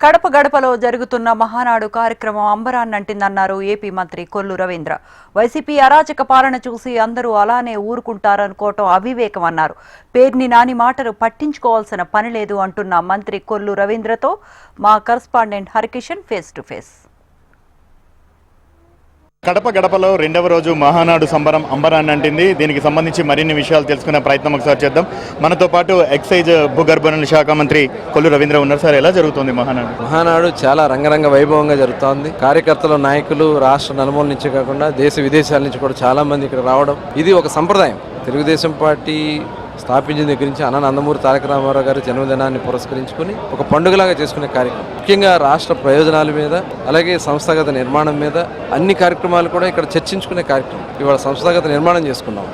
కడప గడపలో జరుగుతున్న మహానాడు కార్యక్రమం అంబరాన్నంటిందన్నారు ఏపీ మంత్రి కొల్లు రవీంద్ర. వైసీపీ అరాచక పాలన చూసి అందరూ అలానే ఊరుకుంటారనుకోవటం అవివేకం అన్నారు. పేర్ని నాని మాటలు పట్టించుకోవాల్సిన పని లేదు అంటున్న మంత్రి కొల్లు రవీంద్రతో మా correspondent Harikishan face to face. Kadapa గడపలో రెండవ రోజు మహానాడు సంబరం అంబరాన్ని అంటింది. దీనికి సంబంధించి మరిన్ని విషయాలు తెలుసుకునే ప్రయత్నం ఒకసారి చేద్దాం. మనతో పాటు ఎక్సైజ్ భూగర్భనుల శాఖ మంత్రి కొల్లు రవీంద్ర ఉన్నారు. సార్, ఎలా జరుగుతుంది మహానాడు? మహానాడు చాలా రంగరంగ వైభవంగా జరుగుతోంది. కార్యకర్తలు, నాయకులు రాష్ట్ర నలుమూల నుంచి కాకుండా దేశ విదేశాల నుంచి కూడా చాలా మంది ఇక్కడ రావడం ఇది ఒక సంప్రదాయం. తెలుగుదేశం పార్టీ స్థాపించిన దగ్గర నుంచి అన్న నందమూరి తారక రామారావు గారి జన్మదినాన్ని పురస్కరించుకుని ఒక పండుగలాగా చేసుకునే కార్యక్రమం, ముఖ్యంగా రాష్ట్ర ప్రయోజనాల మీద అలాగే సంస్థాగత నిర్మాణం మీద అన్ని కార్యక్రమాలు కూడా ఇక్కడ చర్చించుకునే కార్యక్రమం. ఇవాళ సంస్థాగత నిర్మాణం చేసుకున్నాం.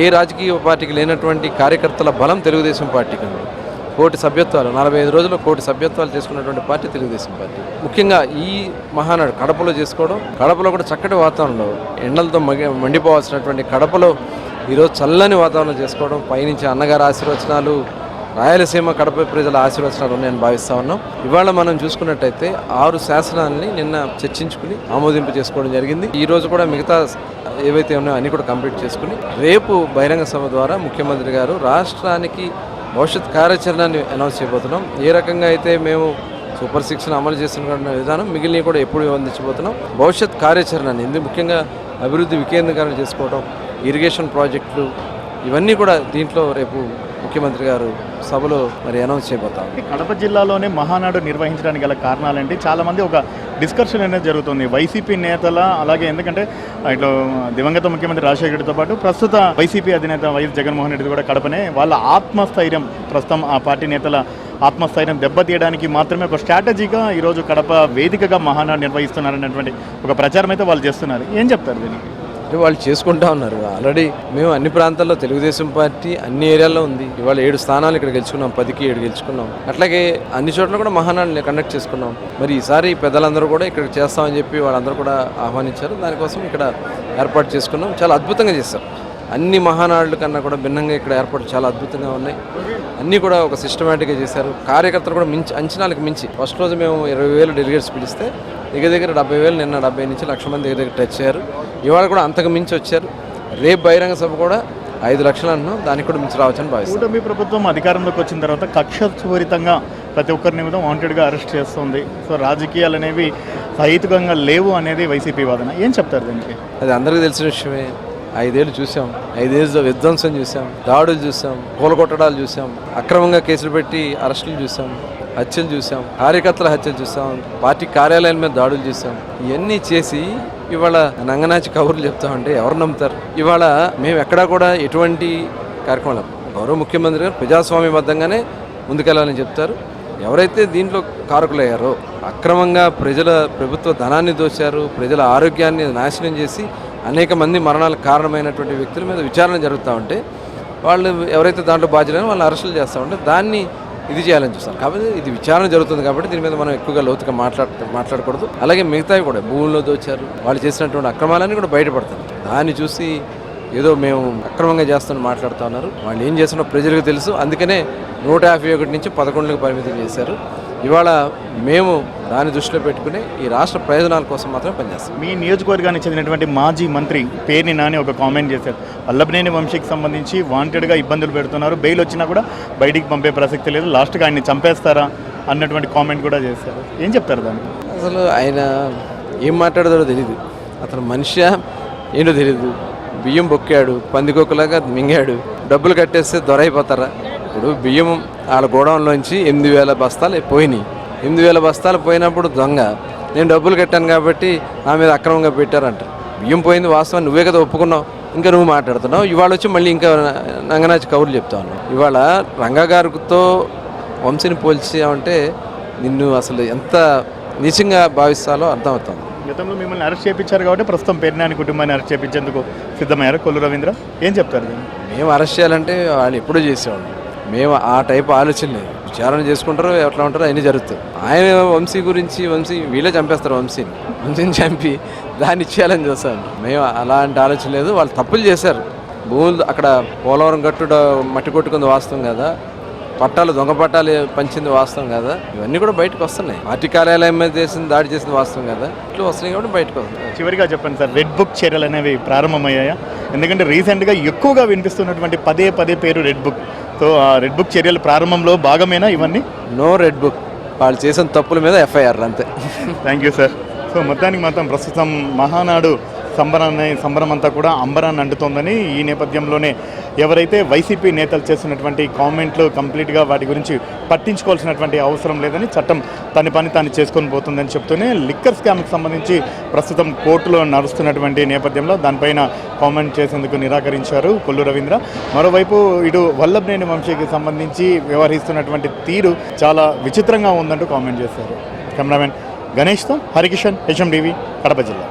ఏ రాజకీయ పార్టీకి లేనటువంటి కార్యకర్తల బలం తెలుగుదేశం పార్టీకి ఉంది. 1 కోటి సభ్యత్వాలు 45 రోజుల్లో 1 కోటి సభ్యత్వాలు చేసుకున్నటువంటి పార్టీ తెలుగుదేశం పార్టీ. ముఖ్యంగా ఈ మహానాడు కడపలో చేసుకోవడం, కడపలో కూడా చక్కటి వాతావరణంలో ఎండలతో మండిపోవాల్సినటువంటి కడపలో ఈరోజు చల్లని వాతావరణం చేసుకోవడం, పైనుంచి అన్నగారి ఆశీర్వచనాలు, రాయలసీమ కడప ప్రజల ఆశీర్వచనాలు ఉన్నాయని భావిస్తూ ఉన్నాం. ఇవాళ మనం చూసుకున్నట్టయితే 6 శాసనాలని నిన్న చర్చించుకుని ఆమోదింపు చేసుకోవడం జరిగింది. ఈ రోజు కూడా మిగతా ఏవైతే ఉన్నాయో అన్ని కూడా కంప్లీట్ చేసుకుని రేపు బహిరంగ సభ ద్వారా ముఖ్యమంత్రి గారు రాష్ట్రానికి భవిష్యత్ కార్యాచరణని అనౌన్స్ చేయబోతున్నాం. ఏ రకంగా అయితే మేము సూపర్ 6 అమలు చేస్తున్న విధానం మిగిలినవి కూడా ఎప్పుడు అందించబోతున్నాం. భవిష్యత్ కార్యాచరణని ముఖ్యంగా అభివృద్ధి వికేంద్రీకరణ చేసుకోవడం, ఇరిగేషన్ ప్రాజెక్టులు ఇవన్నీ కూడా దీంట్లో రేపు ముఖ్యమంత్రి గారు సభలో అనౌన్స్ చేయబోతాం. కడప జిల్లాలోనే మహానాడు నిర్వహించడానికి గల కారణాలేంటి? చాలామంది ఒక డిస్కషన్ అనేది జరుగుతుంది వైసీపీ నేతల, అలాగే ఎందుకంటే ఇట్లా దివంగత ముఖ్యమంత్రి రాజశేఖర రెడ్డితో పాటు ప్రస్తుత వైసీపీ అధినేత వైఎస్ జగన్మోహన్ రెడ్డి కూడా కడపనే వాళ్ళ ఆత్మస్థైర్యం, ప్రస్తుతం ఆ పార్టీ నేతల ఆత్మస్థైర్యం దెబ్బతీయడానికి మాత్రమే ఒక స్ట్రాటజీగా ఈరోజు కడప వేదికగా మహానాడు నిర్వహిస్తున్నారనేటువంటి ఒక ప్రచారం అయితే వాళ్ళు చేస్తున్నారు. ఏం చెప్తారు దీనికి? వాళ్ళు చేసుకుంటా ఉన్నారు. ఆల్రెడీ మేము అన్ని ప్రాంతాల్లో తెలుగుదేశం పార్టీ అన్ని ఏరియాల్లో ఉంది. ఇవాళ 7 స్థానాలు ఇక్కడ గెలుచుకున్నాం, 10కి 7 గెలుచుకున్నాం. అట్లాగే అన్ని చోట్ల కూడా మహానాడు కండక్ట్ చేసుకున్నాం. మరి ఈసారి పెద్దలందరూ కూడా ఇక్కడ చేస్తామని చెప్పి వాళ్ళందరూ కూడా ఆహ్వానించారు. దానికోసం ఇక్కడ ఏర్పాటు చేసుకున్నాం. చాలా అద్భుతంగా చేశారు. అన్ని మహానాడుల కన్నా కూడా భిన్నంగా ఇక్కడ ఏర్పాట్లు చాలా అద్భుతంగా ఉన్నాయి. అన్నీ కూడా ఒక సిస్టమేటిక్గా చేశారు. కార్యకర్తలు కూడా అంచనాలకు మించి ఫస్ట్ రోజు మేము 20,000 డెలిగేట్స్ పిలిస్తే దగ్గర 70,000, నిన్న 70 నుంచి 1,00,000 మంది దగ్గర టచ్ అయ్యారు. ఇవాళ కూడా అంతకు మించి వచ్చారు. రేపు బహిరంగ సభ కూడా 5 లక్షలు అన్నాం, దానికి కూడా మించి రావచ్చని భావిస్తాం. మీ ప్రభుత్వం అధికారంలోకి వచ్చిన తర్వాత కక్షపూరితంగా ప్రతి ఒక్కరిని కూడా వాంటెడ్గా అరెస్ట్ చేస్తుంది. సో రాజకీయాలు అనేవి సహేతుకంగా లేవు అనేది వైసీపీ వాదన. ఏం చెప్తారు దీనికి? అది అందరికీ తెలిసిన విషయమే. 5 ఏళ్ళు చూసాం. 5 ఏళ్ళలో విధ్వంసం చూసాం, దాడులు చూసాం, కూలగొట్టడాలు చూసాం, అక్రమంగా కేసులు పెట్టి అరెస్టులు చూసాం, హత్యలు చూసాం, కార్యకర్తల హత్యలు చూసాం, పార్టీ కార్యాలయాల మీద దాడులు చూసాం. ఇవన్నీ చేసి ఇవాళ నంగనాచి కబుర్లు చెప్తామంటే ఎవరు నమ్ముతారు? ఇవాళ మేము ఎక్కడా కూడా ఎటువంటి కార్యక్రమాలు, గౌరవ ముఖ్యమంత్రి గారు ప్రజాస్వామ్యబద్ధంగానే ముందుకెళ్లాలని చెప్తారు. ఎవరైతే దీంట్లో కారకులయ్యారో, అక్రమంగా ప్రభుత్వ ధనాన్ని దోచారు, ప్రజల ఆరోగ్యాన్ని నాశనం చేసి అనేక మంది మరణాలకు కారణమైనటువంటి వ్యక్తుల మీద విచారణ జరుగుతూ ఉంటే వాళ్ళు ఎవరైతే దాంట్లో బాధ్యులైనా వాళ్ళని అరెస్టులు చేస్తూ ఉంటే దాన్ని ఇది చేయాలని చూస్తారు. కాబట్టి ఇది విచారణ జరుగుతుంది కాబట్టి దీని మీద మనం ఎక్కువగా లోతుగా మాట్లాడకూడదు. అలాగే మిగతావి కూడా భూముల్లో దోచారు, వాళ్ళు చేసినటువంటి అక్రమాలన్నీ కూడా బయటపడతారు. దాన్ని చూసి ఏదో మేము అక్రమంగా చేస్తామని మాట్లాడుతూ ఉన్నారు. వాళ్ళు ఏం చేస్తున్నా ప్రజలకు తెలుసు. అందుకనే 151 నుంచి 11లకు పరిమితం చేశారు. ఇవాళ మేము దాన్ని దృష్టిలో పెట్టుకుని ఈ రాష్ట్ర ప్రయోజనాల కోసం మాత్రమే పనిచేస్తాం. మీ నియోజకవర్గానికి చెందినటువంటి మాజీ మంత్రి పేర్ని నాని ఒక కామెంట్ చేశారు. వల్లభనేని వంశీకి సంబంధించి వాంటెడ్గా ఇబ్బందులు పెడుతున్నారు, బెయిల్ వచ్చినా కూడా బయటికి పంపే ప్రసక్తి లేదు, లాస్ట్గా ఆయన్ని చంపేస్తారా అన్నటువంటి కామెంట్ కూడా చేశారు. ఏం చెప్తారు దానికి? అసలు ఆయన ఏం మాట్లాడతాడో తెలియదు. అతను మనిషి ఏంటో తెలియదు. బియ్యం బొక్కాడు, పందికొక్కలాగా మింగాడు. డబ్బులు కట్టేస్తే దొరైపోతారా? ఇప్పుడు బియ్యం వాళ్ళ గోడౌన్లోంచి 8,000 బస్తాలు పోయినాయి. 8,000 బస్తాలు పోయినప్పుడు దొంగ, నేను డబ్బులు కట్టాను కాబట్టి నా మీద అక్రమంగా పెట్టారంట. బియ్యం పోయింది వాస్తవం, నువ్వే కదా ఒప్పుకున్నావు, ఇంకా నువ్వు మాట్లాడుతున్నావు. ఇవాళ వచ్చి మళ్ళీ ఇంకా నంగనాచి కబుర్లు చెప్తా ఉన్నావు. ఇవాళ రంగా గారితో వంశీని పోల్చామంటే నిన్ను అసలు ఎంత నీచంగా భావిస్తాలో అర్థమవుతుంది. గతంలో మిమ్మల్ని అరెస్ట్ చేయించారు కాబట్టి ప్రస్తుతం పేర్నాని కుటుంబాన్ని అరెస్ట్ చేయించేందుకు సిద్ధమయ్యారు కొల్లు రవీంద్ర. ఏం చెప్తారు? మేము అరెస్ట్ చేయాలంటే వాళ్ళు ఎప్పుడూ చేసేవాళ్ళు. మేము ఆ టైప్ ఆలోచన లేదు. విచారణ చేసుకుంటారు, ఎట్లా ఉంటారో అవన్నీ జరుగుతాయి. ఆయన వంశీ గురించి వీళ్ళే చంపేస్తారు. వంశీని చంపి దాన్ని ఇచ్చేయాలని చూస్తాను. మేము అలాంటి ఆలోచన లేదు. వాళ్ళు తప్పులు చేశారు. భూములు అక్కడ పోలవరం గట్టు మట్టి కొట్టుకుంది వాస్తవం కదా. పట్టాలు దొంగ పట్టాలు పంచింది వాస్తవం కదా, ఇవన్నీ కూడా బయటకు వస్తున్నాయి. పార్టీ కార్యాలయం మీద దాడి చేసింది వాస్తవం కదా, ఇట్లా వస్తున్నాయి కాబట్టి బయటకు వస్తున్నాయి. చివరిగా చెప్పండి సార్, రెడ్ బుక్ చర్యలు అనేవి ప్రారంభమయ్యాయా? ఎందుకంటే రీసెంట్గా ఎక్కువగా వినిపిస్తున్నటువంటి పదే పేరు రెడ్ బుక్. సో ఆ రెడ్ బుక్ చర్యలు ప్రారంభంలో భాగమేనా ఇవన్నీ? నో రెడ్ బుక్, వాళ్ళు చేసిన తప్పుల మీద ఎఫ్ఐఆర్ అంతే. Thank you sir. సో మొత్తానికి మాత్రం ప్రస్తుతం మహానాడు సంబరం అంతా కూడా అంబరాన్ని అంటుతోందని, ఈ నేపథ్యంలోనే ఎవరైతే వైసీపీ నేతలు చేస్తున్నటువంటి కామెంట్లు కంప్లీట్గా వాటి గురించి పట్టించుకోవాల్సినటువంటి అవసరం లేదని, చట్టం తన పని తాను చేసుకొని పోతుందని చెప్తూనే లిక్కర్ స్కామ్కి సంబంధించి ప్రస్తుతం కోర్టులో నడుస్తున్నటువంటి నేపథ్యంలో దానిపైన కామెంట్ చేసేందుకు నిరాకరించారు కొల్లు రవీంద్ర. మరోవైపు ఇటు వల్లభనేని వంశీకి సంబంధించి వ్యవహరిస్తున్నటువంటి తీరు చాలా విచిత్రంగా ఉందంటూ కామెంట్ చేశారు. కెమెరామెన్ గణేష్తో హరికిషన్, HMTV, కడప జిల్లా.